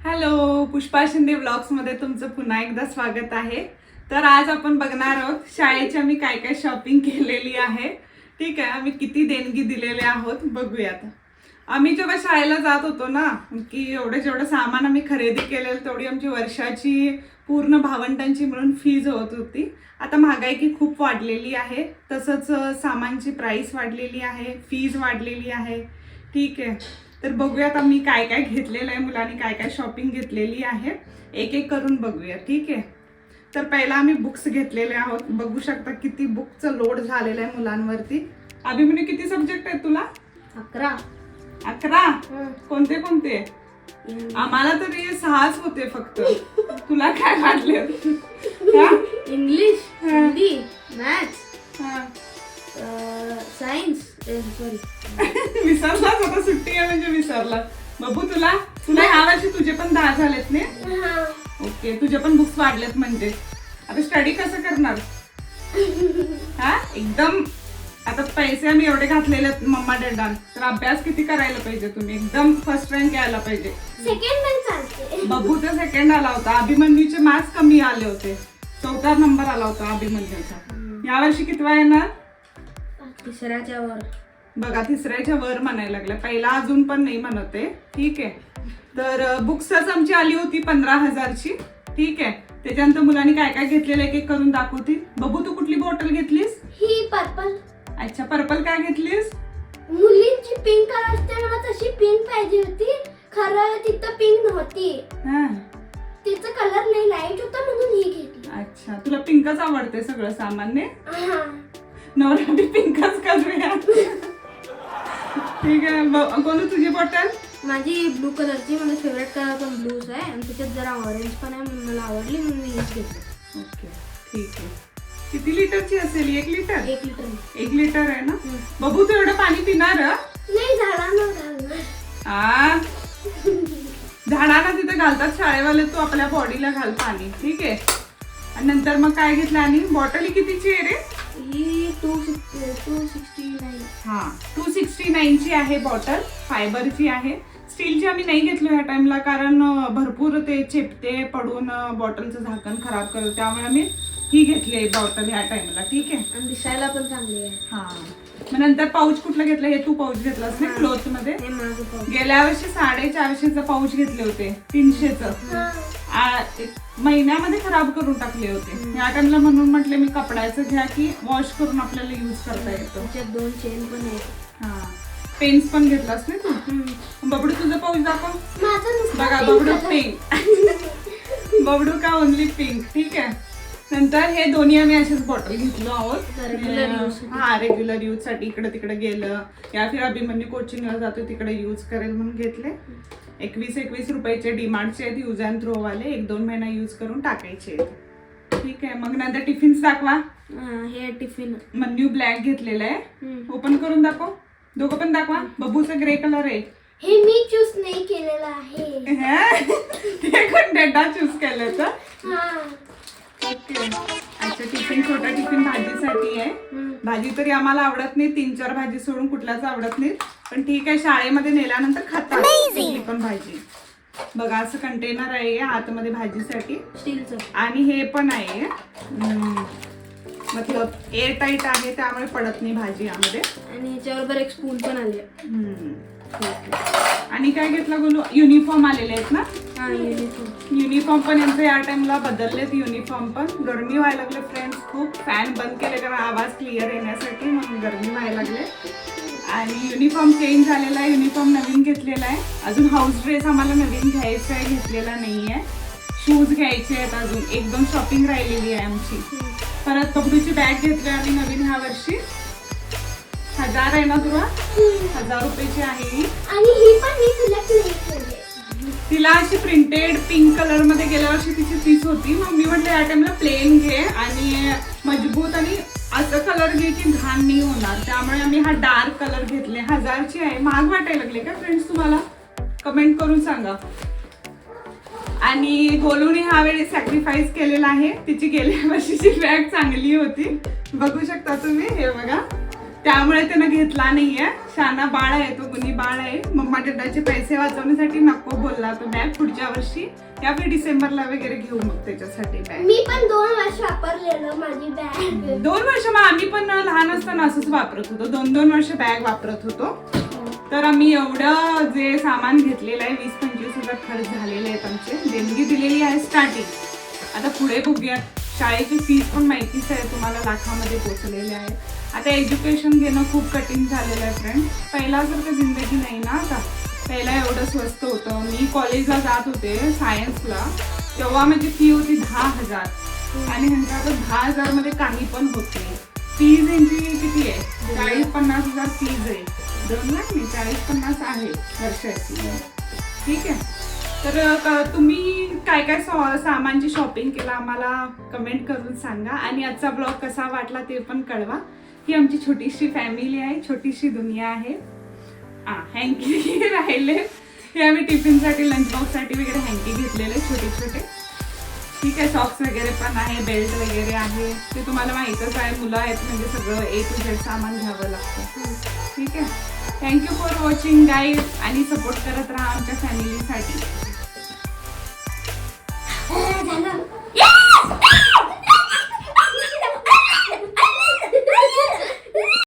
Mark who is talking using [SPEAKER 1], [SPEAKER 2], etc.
[SPEAKER 1] Hello, Pushpa Shinde blogs मध्ये तुमचं पुन्हा एकदा स्वागत आहे. तर आज आपण बघणार आहोत शाळेची आम्ही काय काय शॉपिंग केलेली आहे. ठीक आहे, आम्ही किती देणगी दिलेले आहोत बघूयात. आम्ही जेव्हा शाळेला जात होतो ना, की जेवढं सामान आम्ही खरेदी केलेलं तेवढी आमची वर्षाची पूर्ण भावंडांची मिळून फीज होत होती. आता महागाई की खूप वाढलेली आहे, तसंच सामानची प्राइस वाढलेली आहे, फीज वाढलेली आहे. ठीक आहे, तर बघूयात आम्ही काय काय घेतलेलं आहे, मुलांनी काय काय शॉपिंग घेतलेली आहे, एक एक करून बघूया. ठीक आहे, तर पहिला आम्ही बुक्स घेतलेले आहोत. बघू शकता किती बुकचं लोड झालेलं आहे मुलांवरती. अभिमन्यू, किती सब्जेक्ट आहेत तुला?
[SPEAKER 2] 11.
[SPEAKER 1] 11? कोणते कोणते? आम्हाला तरी 6च होते फक्त. तुला काय वाटले?
[SPEAKER 2] English, Hindi, maths, science. Sorry,
[SPEAKER 1] विसरलाच आता, सुट्टी आहे म्हणजे विसरला. बघू, तुला ह्या वर्षी तुझे पण 10 झालेत ने? ओके, तुझे पण बुक्स वाढलेत म्हणजे. आता स्टडी कसं करणार? एकदम आता पैसे आम्ही एवढे घातलेले आहेत मम्मा डॅडा, तर अभ्यास किती करायला पाहिजे तुम्ही? एकदम फर्स्ट रँक यायला पाहिजे.
[SPEAKER 2] सेकंड रँक चालते.
[SPEAKER 1] बघूचा सेकंड आला होता. अभिमन्यूचे मार्क्स कमी आले होते, 4था नंबर आला होता अभिमन्यूचा. यावर्षी कितवा येणार?
[SPEAKER 2] तिसऱ्याच्या वर.
[SPEAKER 1] बघा, तिसऱ्याच्या वर म्हणायला लागल्या, पहिला अजून पण नाही म्हणते. ठीक आहे, तर बुक्सच आमची आली होती 15,000ची. ठीक आहे, त्याच्यानंतर मुलांनी काय काय घेतलेलं एक एक करून दाखवतील. बघू, तू कुठली बॉटल घेतलीस?
[SPEAKER 2] ही पर्पल.
[SPEAKER 1] अच्छा, पर्पल काय घेतलीस?
[SPEAKER 2] मुलींची पिंक कलर असते, मला तशी पिंक पाहिजे होती. खरं तिथं पिंक नव्हती, तिचं कलर नाही लाईट होता म्हणून ही घेतली.
[SPEAKER 1] अच्छा, तुला पिंकच आवडते सगळं सामान्य? नवरा बी पिंकच करूया. ठीक आहे, कोण तुझी बॉटल?
[SPEAKER 2] माझी ब्लू कलरची, माझा फेवरेट कलर पण ब्लूच आहे आणि त्याच्यात जरा ऑरेंज पण आहे, मला आवडली म्हणून मी हीच घेतली.
[SPEAKER 1] ओके, ठीक आहे. किती लिटरची असेल? 1 लिटर?
[SPEAKER 2] 1 लिटर.
[SPEAKER 1] 1 लिटर आहे ना? बघू, तू एवढं पाणी पिणार?
[SPEAKER 2] नाही, झाडांना घालणार.
[SPEAKER 1] झाडांना तिथे घालतात शाळेवाले, तू आपल्या बॉडीला घाल पाणी. ठीक आहे, आणि नंतर मग काय घेतलं? आणि बॉटल कितीची आहे रे?
[SPEAKER 2] ही 269.
[SPEAKER 1] हा, 269ची आहे बॉटल. फायबरची आहे. स्टीलची आम्ही नाही घेतलो ह्या टाइमला, कारण भरपूर ते चेपते पडून बॉटलचं झाकण खराब करत, त्यामुळे आम्ही ही घेतली आहे बॉटल ह्या टाइमला. ठीक आहे,
[SPEAKER 2] आणि दिसायला पण चांगली आहे.
[SPEAKER 1] हा. मग नंतर पाऊच कुठलं घेतलं? हे तू पाऊच घेतलास ना क्लोथ मध्ये?
[SPEAKER 2] हे माझं पाऊच.
[SPEAKER 1] गेल्या वर्षी 450चं पाऊच घेतले होते, 300चं. महिन्यामध्ये खराब करून टाकले होते या टाइमला, म्हणून म्हटले मी कपड्याचं घ्या की वॉश करून आपल्याला यूज करता येतो.
[SPEAKER 2] त्याच्यात 2 चेन पण आहेत.
[SPEAKER 1] हा, पेन्स पण घेतलास ना तू? बबडू, तुझं पाऊच दाखव. बघा, बबडू पिंक. बबडू का ओनली पिंक. ठीक आहे, नंतर हे दोन्ही आम्ही असेच बॉटल घेतलो आहोत. हा, रेग्युलर यूज साठी, इकडे तिकडे गेलं या फिर अभिमन्यू कोचिंगला जातो तिकडे यूज करेल म्हणून घेतले. 21 रुपयाचे डिमार्टचे आहेत, यूज अँड थ्रो वाले. 1-2 महिना यूज करून टाकायचे. ठीक आहे, मग नंतर टिफिन्स दाखवा.
[SPEAKER 2] हे टिफिन
[SPEAKER 1] मन्यू ब्लॅक घेतलेलं आहे, ओपन करून दाखव. दोघं पण दाखवा. बबूचा ग्रे कलर आहे.
[SPEAKER 2] हे मी चूज नाही केलेलं आहे.
[SPEAKER 1] ते कोण डेटा चूज केलं तर? ओके, अच्छा. टिफिन, छोटा टिफिन भाजीसाठी आहे. भाजी तरी आम्हाला आवडत नाही, 3-4 भाजी सोडून कुठल्याच आवडत नाही, पण ठीक आहे, शाळेमध्ये नेल्यानंतर खाता पण भाजी. बघा, असं कंटेनर आहे आतमध्ये भाजीसाठी, स्टीलचं. आणि हे पण आहे, मतलब एअर टाईट आहे, त्यामुळे पडत नाही भाजी यामध्ये.
[SPEAKER 2] आणि याच्याबरोबर एक स्पून पण आली.
[SPEAKER 1] आणि काय घेतलं गोलू? युनिफॉर्म आलेले आहेत ना? युनिफॉर्म पण यांचं या टाइमला बदललेत. युनिफॉर्म पण गरमी व्हायला लागले फ्रेंड्स, खूप फॅन बंद केले कारण आवाज क्लिअर येण्यासाठी, म्हणून गरमी व्हायला लागले. आणि युनिफॉर्म चेंज झालेला आहे, युनिफॉर्म नवीन घेतलेला आहे. अजून हाऊस ड्रेस आम्हाला नवीन घ्यायचा आहे, घेतलेला नाही आहे. शूज घ्यायचे आहेत, अजून 1-2 शॉपिंग राहिलेली आहे आमची. परत बबडूची बॅग घेतली आम्ही नवीन ह्या वर्षी. 1000 आहे ना तुला? 1000 रुपयाची आहे ही.
[SPEAKER 2] आणि ही पण मी सिलेक्ट नाही केली.
[SPEAKER 1] तिला अशी प्रिंटेड पिंक कलर मध्ये गेल्या वर्षी तिची 30 होती, मग मी म्हटलं या टाइमला प्लेन घे आणि मजबूत आणि असं कलर घे की घाण नाही होणार, त्यामुळे आम्ही हा डार्क कलर घेतले. 1000ची आहे. महाग वाटायला लागले का फ्रेंड्स तुम्हाला? कमेंट करून सांगा. आणि गोलूने ह्यावेळी सॅक्रिफाईस केलेला आहे. तिची गेल्या वर्षीची बॅग चांगली होती, बघू शकता तुम्ही. हे बघा, त्यामुळे त्यानं घेतला नाहीये. शाना बाळ आहे तो, गुणी बाळ आहे. मम्मा डॅडाचे पैसे वाचवण्यासाठी नको बोलला तो बॅग. पुढच्या वर्षी या डिसेंबरला वगैरे घेऊ मग त्याच्यासाठी बॅग.
[SPEAKER 2] मी पण 2 वर्ष वापरलेलं माझी बॅग.
[SPEAKER 1] 2 वर्ष मग आम्ही पण लहान असताना असंच वापरत होतो. 2-2 वर्ष बॅग वापरत होतो. तर आम्ही एवढं जे सामान घेतलेलं आहे 20-25 हजार खर्च झालेले आहेत आमचे. देणगी दिलेली आहे स्टार्टिंग. आता पुढे बघूयात. शाळेची फीस पण माहितीच आहे तुम्हाला, लाखामध्ये पोहोचलेली आहे. आता एज्युकेशन घेणं खूप कठीण झालेलं आहे फ्रेंड. पहिल्यासारखं जिंदगी नाही ना आता. पहिला एवढं स्वस्त होतं. मी कॉलेजला जात होते सायन्सला, तेव्हा माझी फी होती 10,000 आणि ह्यांच्या आता 10,000 मध्ये काही पण होत नाही. फीज यांची किती आहे? 40-50 हजार फीज आहे. 2 लाख नाही, 40-50 आहे वर्षाची. ठीक आहे. तर तुम्ही काय काय सामानची शॉपिंग केला आम्हाला कमेंट करून सांगा. आणि आजचा ब्लॉग कसा वाटला ते पण कळवा. ही आमची छोटीशी फॅमिली आहे, छोटीशी दुनिया आहे. हँकी राहिले हे आम्ही टिफिनसाठी, लंच बॉक्ससाठी वगैरे हँकी घेतलेले छोटे छोटे. ठीक आहे. सॉक्स वगैरे पण आहे, बेल्ट वगैरे आहे. ते तुम्हाला माहीतच आहे, मुलं आहेत म्हणजे सगळं A to Z सामान घ्यावं लागतं. ठीक आहे. थँक्यू फॉर वॉचिंग गाईज आणि सपोर्ट करत राहा आमच्या फॅमिलीसाठी.